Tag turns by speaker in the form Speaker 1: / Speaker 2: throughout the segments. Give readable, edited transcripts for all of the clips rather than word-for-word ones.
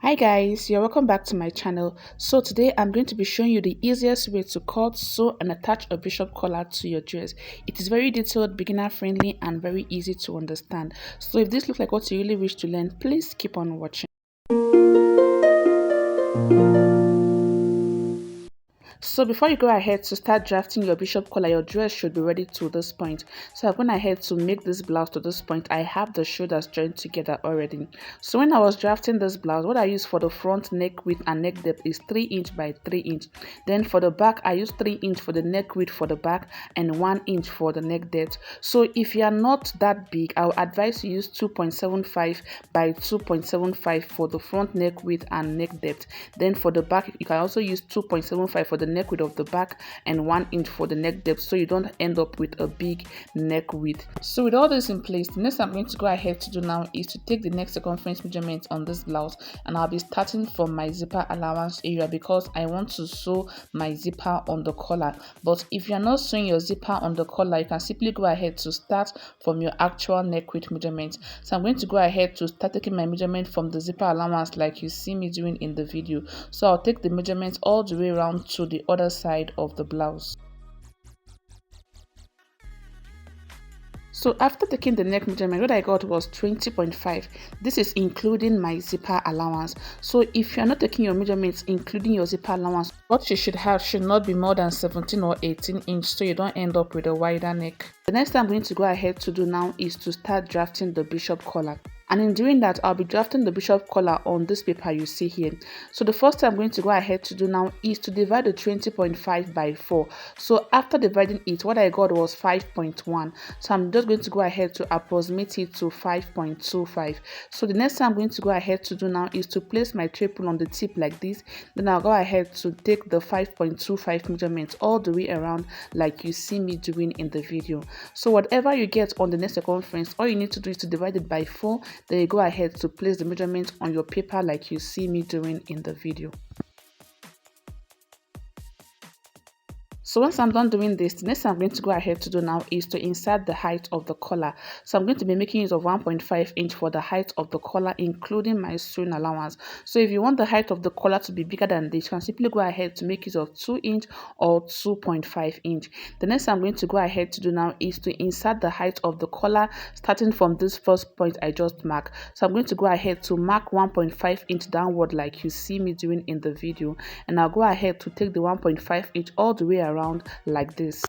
Speaker 1: Hi guys, you're welcome back to my channel. So today I'm going to be showing you the easiest way to cut, sew and attach a bishop collar to your dress. It is very detailed, beginner friendly and very easy to understand. So if this looks like what you really wish to learn, please keep on watching. So before you go ahead to start drafting your bishop collar, your dress should be ready to this point. So I've gone ahead to make this blouse to this point. I have the shoulders joined together already. So when I was drafting this blouse, what I used for the front neck width and neck depth is 3 inch by 3 inch. Then for the back, I used 3 inch for the neck width for the back and 1 inch for the neck depth. So if you are not that big, I would advise you use 2.75 by 2.75 for the front neck width and neck depth. Then for the back, you can also use 2.75 for the neck width of the back and 1 inch for the neck depth, so you don't end up with a big neck width. So with all this in place, the next I'm going to go ahead to do now is to take the neck circumference measurement on this blouse, and I'll be starting from my zipper allowance area because I want to sew my zipper on the collar. But if you're not sewing your zipper on the collar, you can simply go ahead to start from your actual neck width measurement. So I'm going to go ahead to start taking my measurement from the zipper allowance like you see me doing in the video. So I'll take the measurement all the way around to the other side of the blouse. So after taking the neck measurement, what I got was 20.5. This is including my zipper allowance. So if you're not taking your measurements including your zipper allowance, what you should have should not be more than 17 or 18 inch, so you don't end up with a wider neck. The next thing I'm going to go ahead to do now is to start drafting the bishop collar. And in doing that, I'll be drafting the bishop collar on this paper you see here. So the first thing I'm going to go ahead to do now is to divide the 20.5 by 4. So after dividing it, what I got was 5.1. So I'm just going to go ahead to approximate it to 5.25. So the next thing I'm going to go ahead to do now is to place my triple on the tip like this. Then I'll go ahead to take the 5.25 measurement all the way around like you see me doing in the video. So whatever you get on the neck circumference, all you need to do is to divide it by 4. Then you go ahead to place the measurement on your paper like you see me doing in the video. So once I'm done doing this, the next thing I'm going to go ahead to do now is to insert the height of the collar. So I'm going to be making use of 1.5 inch for the height of the collar, including my sewing allowance. So if you want the height of the collar to be bigger than this, you can simply go ahead to make use of 2 inch or 2.5 inch. The next thing I'm going to go ahead to do now is to insert the height of the collar starting from this first point I just marked. So I'm going to go ahead to mark 1.5 inch downward like you see me doing in the video, and I'll go ahead to take the 1.5 inch all the way around like this.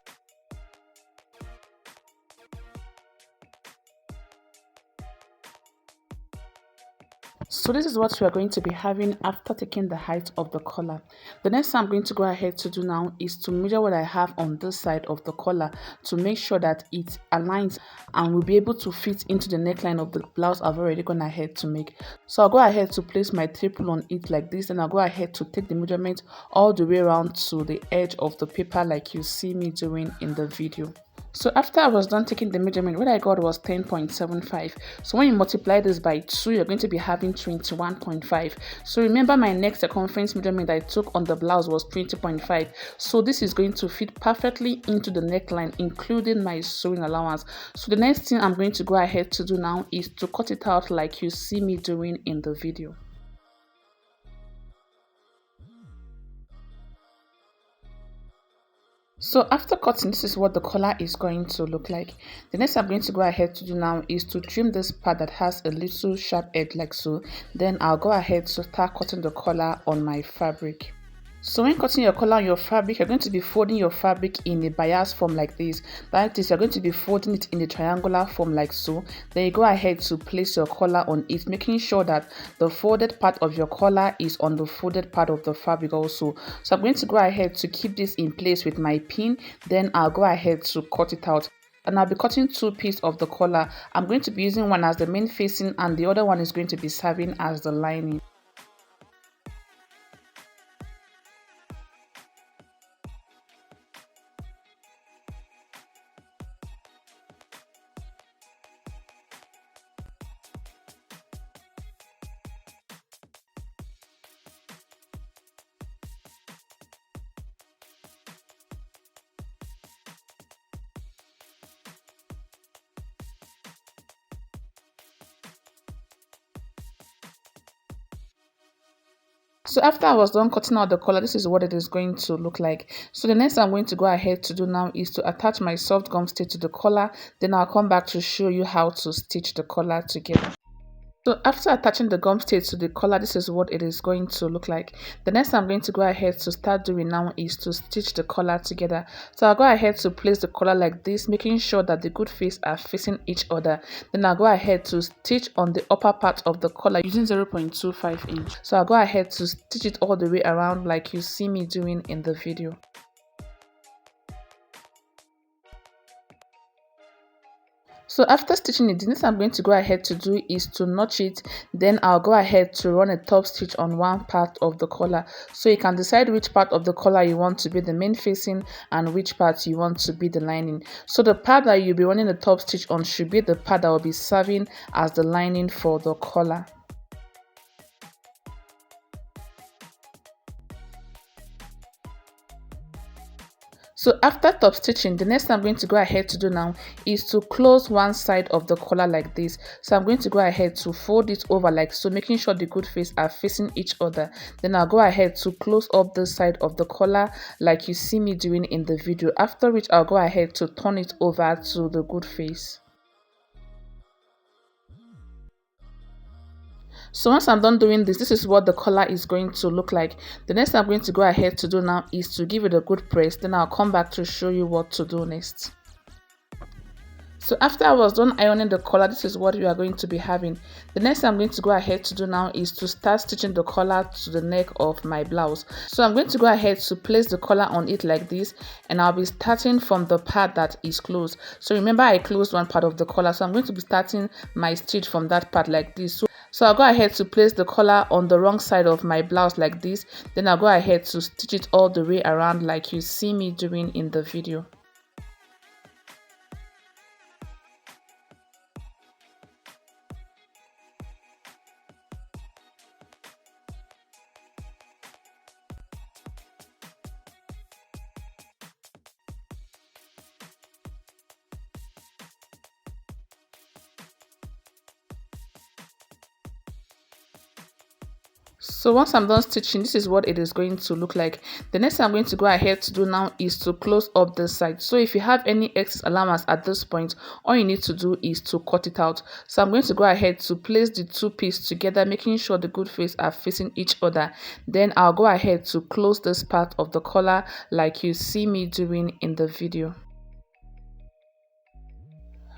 Speaker 1: So this is what we are going to be having after taking the height of the collar. The next thing I'm going to go ahead to do now is to measure what I have on this side of the collar to make sure that it aligns and will be able to fit into the neckline of the blouse I've already gone ahead to make. So I'll go ahead to place my triple on it like this, and I'll go ahead to take the measurement all the way around to the edge of the paper like you see me doing in the video. So after I was done taking the measurement, what I got was 10.75. So when you multiply this by 2, you're going to be having 21.5. So remember, my neck circumference measurement I took on the blouse was 20.5. So this is going to fit perfectly into the neckline, including my sewing allowance. So the next thing I'm going to go ahead to do now is to cut it out like you see me doing in the video. So after cutting, this is what the collar is going to look like. The next I'm going to go ahead to do now is to trim this part that has a little sharp edge like so. Then I'll go ahead to start cutting the collar on my fabric. So when cutting your collar on your fabric, you're going to be folding your fabric in a bias form like this. That is, you're going to be folding it in a triangular form like so. Then you go ahead to place your collar on it, making sure that the folded part of your collar is on the folded part of the fabric also. So I'm going to go ahead to keep this in place with my pin. Then I'll go ahead to cut it out. And I'll be cutting 2 pieces of the collar. I'm going to be using one as the main facing and the other one is going to be serving as the lining. So after I was done cutting out the collar, this is what it is going to look like. So the next I'm going to go ahead to do now is to attach my soft gum stitch to the collar. Then I'll come back to show you how to stitch the collar together. So after attaching the gum stitch to the collar, this is what it is going to look like. The next I'm going to go ahead to start doing now is to stitch the collar together. So I'll go ahead to place the collar like this, making sure that the good face are facing each other. Then I'll go ahead to stitch on the upper part of the collar using 0.25 inch. So I'll go ahead to stitch it all the way around like you see me doing in the video. So after stitching it, the next I'm going to go ahead to do is to notch it. Then I'll go ahead to run a top stitch on one part of the collar. So you can decide which part of the collar you want to be the main facing and which part you want to be the lining. So the part that you'll be running the top stitch on should be the part that will be serving as the lining for the collar. So after top stitching, the next I'm going to go ahead to do now is to close one side of the collar like this. So I'm going to go ahead to fold it over like so, making sure the good face are facing each other. Then I'll go ahead to close up the side of the collar like you see me doing in the video, after which I'll go ahead to turn it over to the good face. So once I'm done doing this, this is what the collar is going to look like. The next I'm going to go ahead to do now is to give it a good press. Then I'll come back to show you what to do next. So after I was done ironing the collar, this is what you are going to be having. The next I'm going to go ahead to do now is to start stitching the collar to the neck of my blouse. So I'm going to go ahead to place the collar on it like this, and I'll be starting from the part that is closed. So remember I closed one part of the collar, so I'm going to be starting my stitch from that part like this. So I'll go ahead to place the collar on the wrong side of my blouse like this. Then I'll go ahead to stitch it all the way around like you see me doing in the video. So once I'm done stitching, this is what it is going to look like. The next I'm going to go ahead to do now is to close up the side. So if you have any excess allowance at this point, all you need to do is to cut it out. So I'm going to go ahead to place the two pieces together, making sure the good face are facing each other. Then I'll go ahead to close this part of the collar like you see me doing in the video.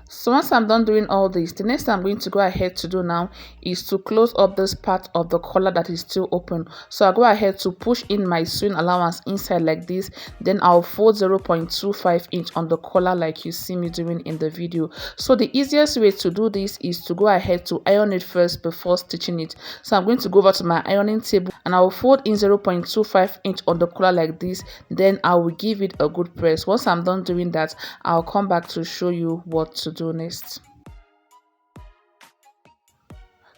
Speaker 1: So once I'm done doing all this, the next I'm going to go ahead to do now is to close up this part of the collar that is still open. So I'll go ahead to push in my sewing allowance inside like this. Then I'll fold 0.25 inch on the collar like you see me doing in the video. So the easiest way to do this is to go ahead to iron it first before stitching it. So I'm going to go over to my ironing table and I will fold in 0.25 inch on the collar like this. Then I will give it a good press. Once I'm done doing that, I'll come back to show you what to do next.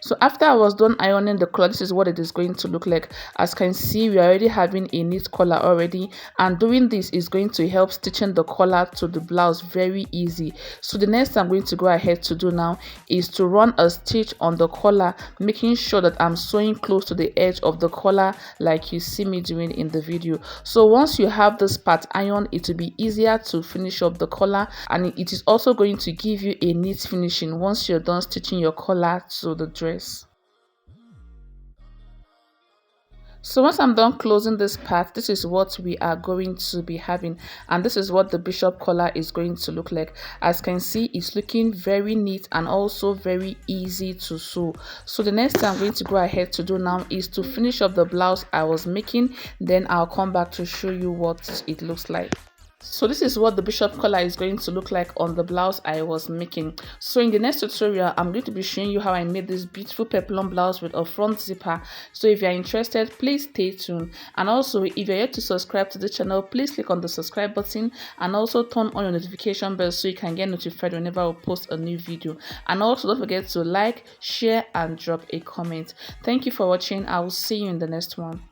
Speaker 1: So after I was done ironing the collar, this is what it is going to look like. As you can see, we are already having a neat collar already, and doing this is going to help stitching the collar to the blouse very easy. So the next I'm going to go ahead to do now is to run a stitch on the collar, making sure that I'm sewing close to the edge of the collar like you see me doing in the video. So once you have this part ironed, it will be easier to finish up the collar, and it is also going to give you a neat finishing once you're done stitching your collar to the dress. So once I'm done closing this part, this is what we are going to be having, and this is what the bishop collar is going to look like. As you can see, it's looking very neat and also very easy to sew. So the next thing I'm going to go ahead to do now is to finish up the blouse I was making. Then I'll come back to show you what it looks like. So this is what the bishop collar is going to look like on the blouse I was making. So in the next tutorial, I'm going to be showing you how I made this beautiful peplum blouse with a front zipper. So if you're interested, please stay tuned. And also, if you're yet to subscribe to the channel, please click on the subscribe button and also turn on your notification bell so you can get notified whenever I post a new video. And also don't forget to like, share and drop a comment. Thank you for watching. I will see you in the next one.